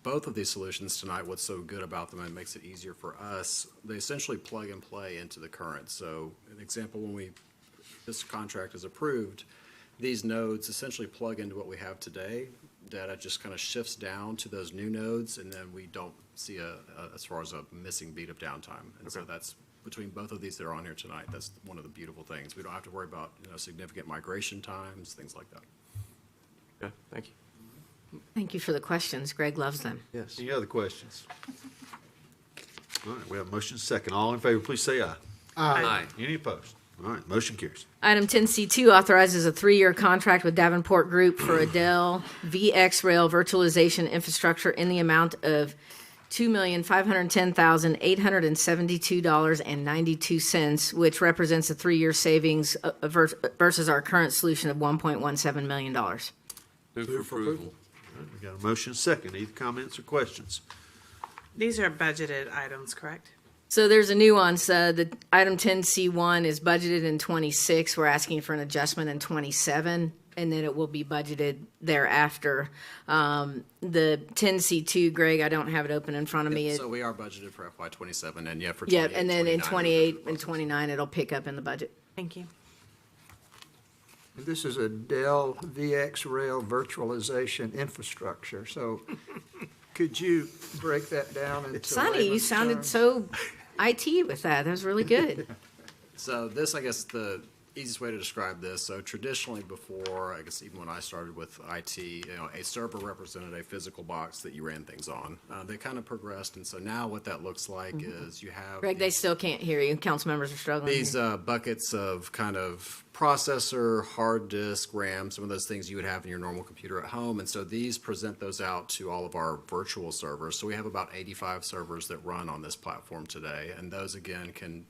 both of these solutions tonight, what's so good about them and makes it easier for us, they essentially plug and play into the current. So an example, when this contract is approved, these nodes essentially plug into what we have today. Data just kind of shifts down to those new nodes, and then we don't see as far as a missing beat of downtime. And so that's between both of these that are on here tonight. That's one of the beautiful things. We don't have to worry about significant migration times, things like that. Okay, thank you. Thank you for the questions. Greg loves them. Yes. Any other questions? All right, we have a motion second. All in favor, please say aye. Aye. Any opposed? All right, motion carries. Item 10C2 authorizes a 3-year contract with Davenport Group for a Dell VX Rail virtualization infrastructure in the amount of $2,510,872.92, which represents a 3-year savings versus our current solution of $1.17 million. Move for approval. All right, we got a motion second. Any comments or questions? These are budgeted items, correct? So there's a nuance. The item 10C1 is budgeted in '26. We're asking for an adjustment in '27, and then it will be budgeted thereafter. The 10C2, Greg, I don't have it open in front of me. So we are budgeted for FY '27, and for Yeah, 28, and then in 29, 28 and 29, it'll pick up in the budget. Thank you. And this is a Dell VX Rail virtualization infrastructure, so could you break that down into Sonny, you layman's sounded terms? so IT with that. That was really good. So this, I guess, the easiest way to describe this, so traditionally before, I guess even when I started with IT, a server represented a physical box that you ran things on. They kind of progressed, and so now what that looks like is you have Greg, they still can't hear you. Council members are struggling. these buckets of kind of processor, hard disk, RAM, some of those things you would have in your normal computer at home. And so these present those out to all of our virtual servers. So we have about 85 servers that run on this platform today. And those, again, can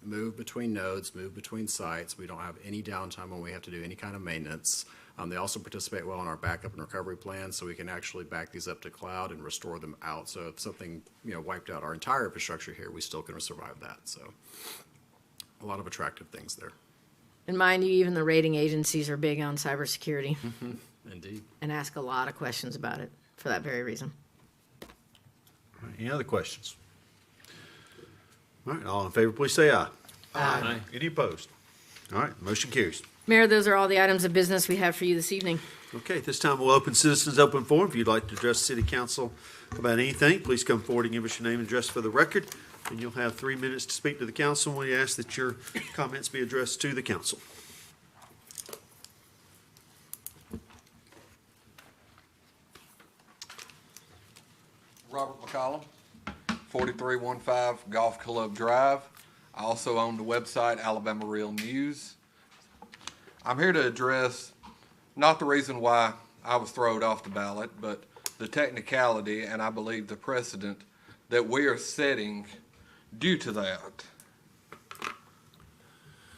move between nodes, move between sites. We don't have any downtime when we have to do any kind of maintenance. They also participate well in our backup and recovery plan, so we can actually back these up to cloud and restore them out. So if something wiped out our entire infrastructure here, we still can survive that. So a lot of attractive things there. And mind you, even the rating agencies are big on cybersecurity Indeed. and ask a lot of questions about it for that very reason. All right, any other questions? All right, all in favor, please say aye. Aye. Any opposed? All right, motion carries. Mayor, those are all the items of business we have for you this evening. Okay, at this time, we'll open Citizens Open Forum. If you'd like to address City Council about anything, please come forward and give us your name and address for the record, and you'll have 3 minutes to speak to the council. We ask that your comments be addressed to the council. Robert McCollum, 4315 Golf Club Drive. I also own the website Alabama Real News. I'm here to address not the reason why I was thrown off the ballot, but the technicality and I believe the precedent that we are setting due to that.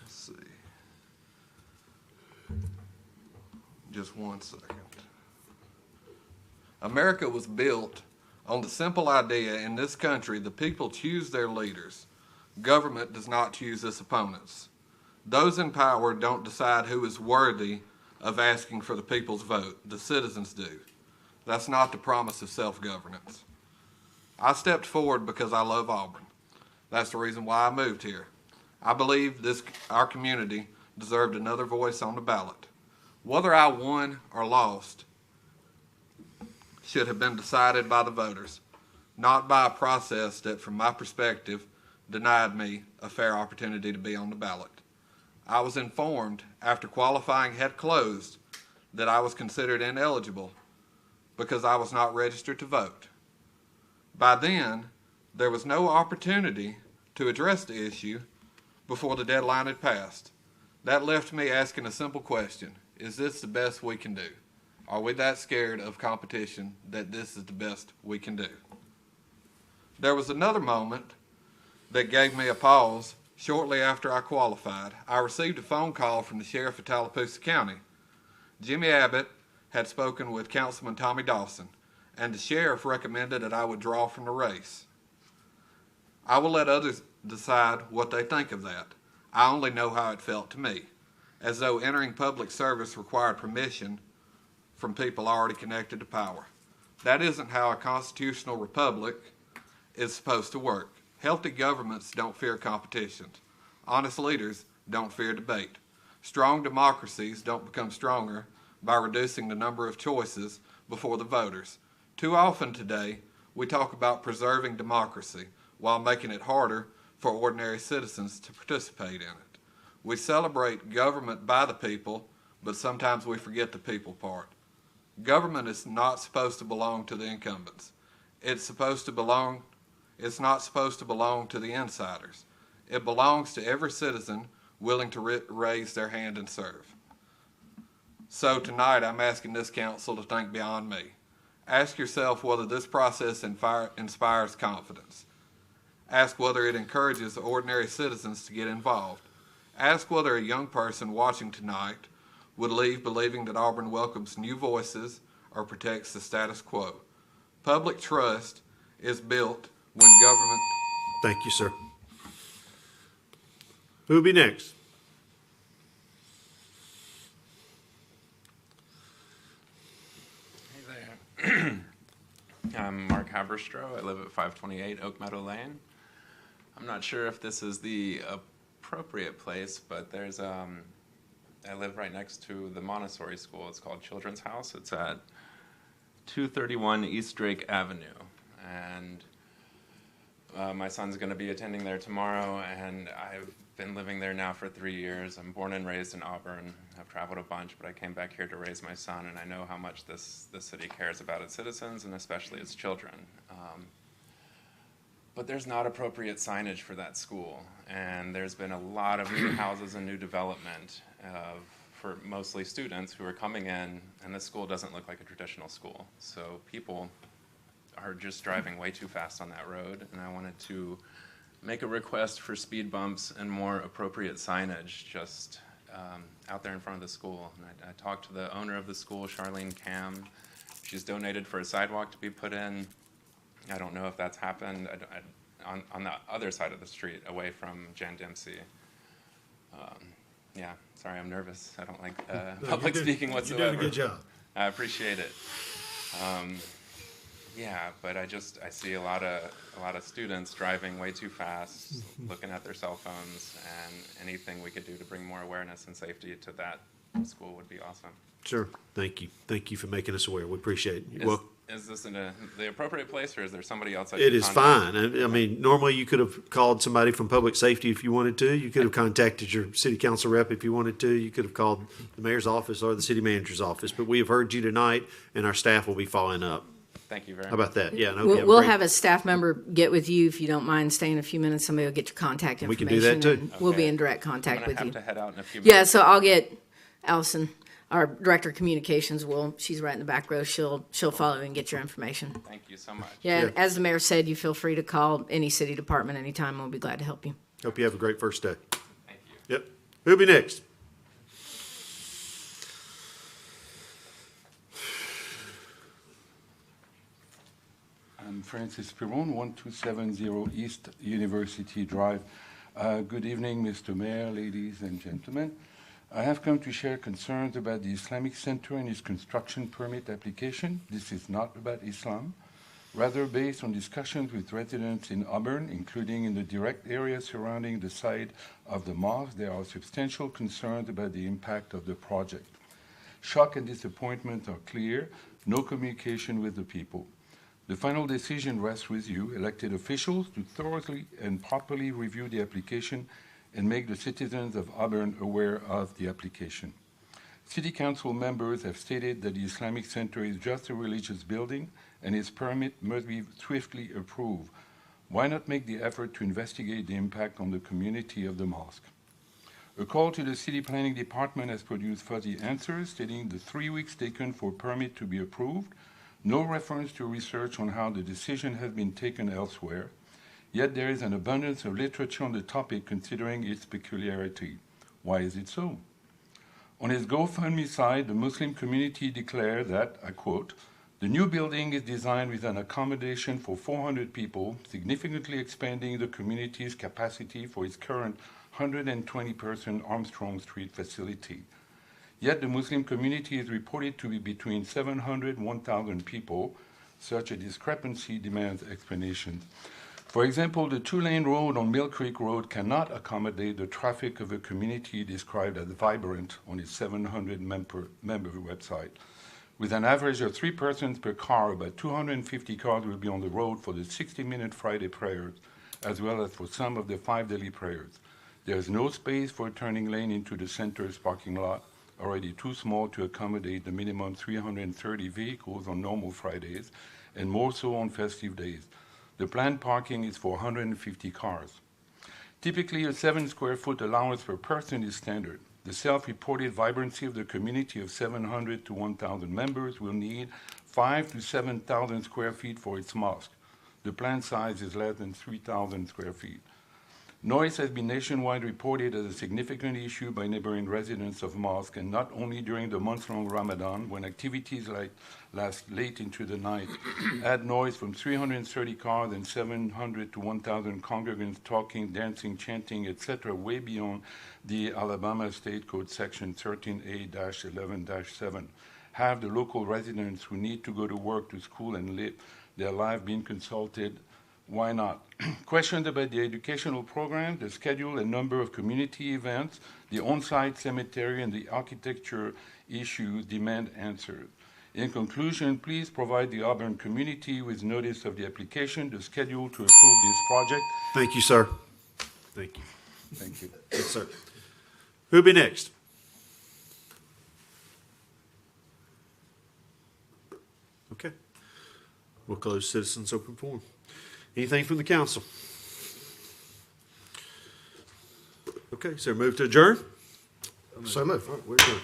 Let's see. Just 1 second. America was built on the simple idea in this country the people choose their leaders. Government does not choose its opponents. Those in power don't decide who is worthy of asking for the people's vote. The citizens do. That's not the promise of self-governance. I stepped forward because I love Auburn. That's the reason why I moved here. I believe our community deserved another voice on the ballot. Whether I won or lost should have been decided by the voters, not by a process that, from my perspective, denied me a fair opportunity to be on the ballot. I was informed after qualifying had closed that I was considered ineligible because I was not registered to vote. By then, There was no opportunity to address the issue before the deadline had passed. That left me asking a simple question. Is this the best we can do? Are we that scared of competition that this is the best we can do? There was another moment that gave me a pause. Shortly after I qualified, I received a phone call from the sheriff of Tallapoosa County. Jimmy Abbott had spoken with Councilman Tommy Dawson, and the sheriff recommended that I would draw from the race. I will let others decide what they think of that. I only know how it felt to me, as though entering public service required permission from people already connected to power. That isn't how a constitutional republic is supposed to work. Healthy governments don't fear competition. Honest leaders don't fear debate. Strong democracies don't become stronger by reducing the number of choices before the voters. Too often today, we talk about preserving democracy while making it harder for ordinary citizens to participate in it. We celebrate government by the people, but sometimes we forget the people part. Government is not supposed to belong to the incumbents. It's not supposed to belong to the insiders. It belongs to every citizen willing to raise their hand and serve. So tonight I'm asking this council to think beyond me. Ask yourself whether this process inspires confidence. Ask whether it encourages ordinary citizens to get involved. Ask whether a young person watching tonight would leave believing that Auburn welcomes new voices or protects the status quo. Public trust is built when government... Thank you, sir. Who will be next? Hey there. I'm Mark Haberstroh. I live at 528 Oak Meadow Lane. I'm not sure if this is the appropriate place, but there's I live right next to the Montessori school. It's called Children's House. It's at 231 East Drake Avenue, and my son's going to be attending there tomorrow, and I've been living there now for 3 years. I'm born and raised in Auburn. I've traveled a bunch, but I came back here to raise my son, and I know how much this city cares about its citizens and especially its children. But there's not appropriate signage for that school, and there's been a lot of new houses and new development for mostly students who are coming in, and this school doesn't look like a traditional school. So people are just driving way too fast on that road, and I wanted to make a request for speed bumps and more appropriate signage just out there in front of the school. And I talked to the owner of the school, Charlene Cam. She's donated for a sidewalk to be put in. I don't know if that's happened on the other side of the street, away from Jan Dempsey. Yeah, sorry, I'm nervous. I don't like public speaking whatsoever. You're doing a good job. I appreciate it. Yeah, but I see a lot of students driving way too fast, looking at their cell phones, and anything we could do to bring more awareness and safety to that school would be awesome. Sure. Thank you. Thank you for making us aware. We appreciate it. Is this in the appropriate place, or is there somebody else? It is fine. I mean, normally you could have called somebody from public safety if you wanted to. You could have contacted your city council rep if you wanted to. You could have called the mayor's office or the city manager's office. But we have heard you tonight, and our staff will be following up. Thank you very much. How about that? Yeah. We'll have a staff member get with you if you don't mind staying a few minutes. Somebody will get your contact information. We can do that too. And we'll be in direct contact with you. I'm going to have to head out in a few minutes. Yeah, so I'll get Allison, our director of communications. She's right in the back row. She'll follow and get your information. Thank you so much. Yeah, and as the mayor said, you feel free to call any city department anytime. We'll be glad to help you. Hope you have a great first day. Thank you. Yep. Who'll be next? I'm Francis Piron, 1270 East University Drive. Good evening, Mr. Mayor, ladies and gentlemen. I have come to share concerns about the Islamic Center and its construction permit application. This is not about Islam. Rather, based on discussions with residents in Auburn, including in the direct area surrounding the site of the mosque, there are substantial concerns about the impact of the project. Shock and disappointment are clear, no communication with the people. The final decision rests with you, elected officials, to thoroughly and properly review the application and make the citizens of Auburn aware of the application. City Council members have stated that the Islamic Center is just a religious building and its permit must be swiftly approved. Why not make the effort to investigate the impact on the community of the mosque? A call to the city planning department has produced fuzzy answers stating the 3 weeks taken for permit to be approved, no reference to research on how the decision has been taken elsewhere, yet there is an abundance of literature on the topic considering its peculiarity. Why is it so? On its GoFundMe site, the Muslim community declared that, I quote, "The new building is designed with an accommodation for 400 people, significantly expanding the community's capacity for its current 120-person Armstrong Street facility. Yet the Muslim community is reported to be between 700 and 1,000 people. Such a discrepancy demands explanations. For example, the two-lane road on Mill Creek Road cannot accommodate the traffic of a community described as vibrant on its 700-member website. With an average of 3 persons per car, about 250 cars will be on the road for the 60-minute Friday prayers, as well as for some of the 5 daily prayers. There is no space for a turning lane into the center's parking lot, already too small to accommodate the minimum 330 vehicles on normal Fridays, and more so on festive days. The planned parking is for 150 cars. Typically, a 7 square foot allowance per person is standard. The self-reported vibrancy of the community of 700 to 1,000 members will need 5,000 to 7,000 square feet for its mosque. The planned size is less than 3,000 square feet. Noise has been nationwide reported as a significant issue by neighboring residents of mosques, and not only during the month-long Ramadan, when activities like last late into the night add noise from 330 cars and 700 to 1,000 congregants talking, dancing, chanting, etc., way beyond the Alabama State Code Section 13A-11-7. Have the local residents who need to go to work, to school, and live their life been consulted? Why not? Questions about the educational program, the schedule and number of community events, the on-site cemetery, and the architecture issues demand answers. In conclusion, please provide the Auburn community with notice of the application, the schedule to approve this project. Thank you, sir. Thank you. Thank you. Yes, sir. Who'll be next? Okay. We'll close citizens' open forum. Anything from the council? Okay, so move to adjourn? So move. We're adjourned.